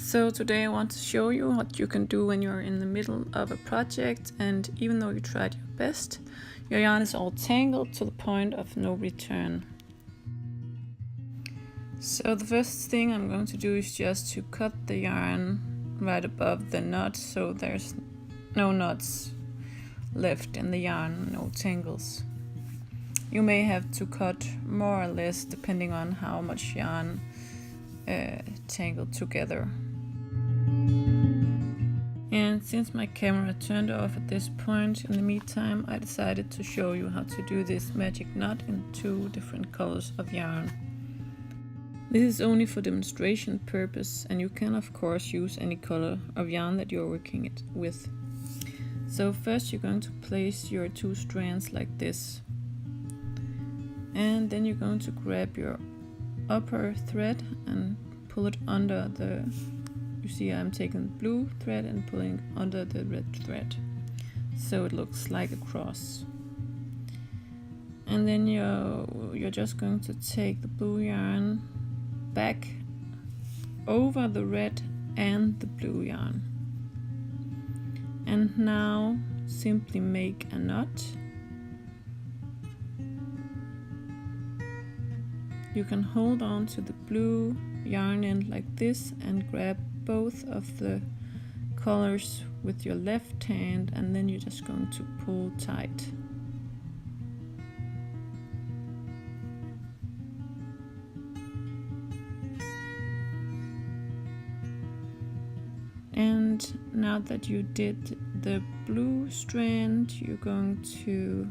So today I want to show you what you can do when you're in the middle of a project and even though you tried your best, your yarn is all tangled to the point of no return. So the first thing I'm going to do is just to cut the yarn right above the knot so there's no knots left in the yarn, no tangles. You may have to cut more or less depending on how much yarn tangled together. And since my camera turned off at this point, in the meantime I decided to show you how to do this magic knot in 2 different colors of yarn. This is only for demonstration purpose and you can of course use any color of yarn that you're working with. So first you're going to place your 2 strands like this. And then you're going to grab your upper thread and pull it under the, you see I'm taking the blue thread and pulling under the red thread. So it looks like a cross. And then you're just going to take the blue yarn back over the red and the blue yarn. And now simply make a knot. You can hold on to the blue yarn end like this and grab both of the colors with your left hand and then you're just going to pull tight. And now that you did the blue strand, you're going to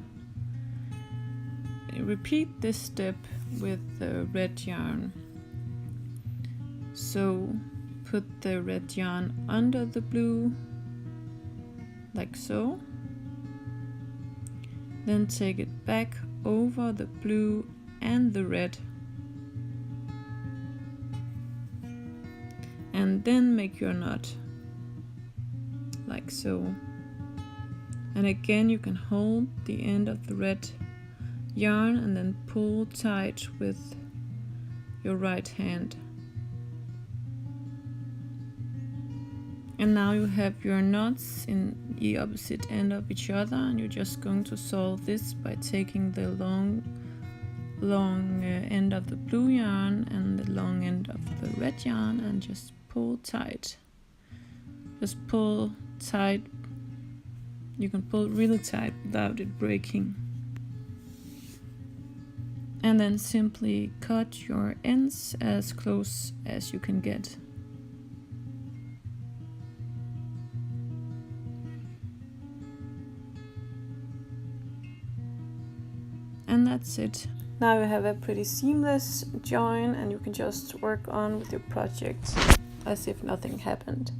repeat this step with the red yarn. So put the red yarn under the blue, like so. Then take it back over the blue and the red. And then make your knot, like so. And again you can hold the end of the red yarn and then pull tight with your right hand. And now you have your knots in the opposite end of each other and you're just going to solve this by taking the long end of the blue yarn and the long end of the red yarn and just pull tight. Just pull tight. You can pull really tight without it breaking. And then simply cut your ends as close as you can get. And that's it. Now you have a pretty seamless join and you can just work on with your project as if nothing happened.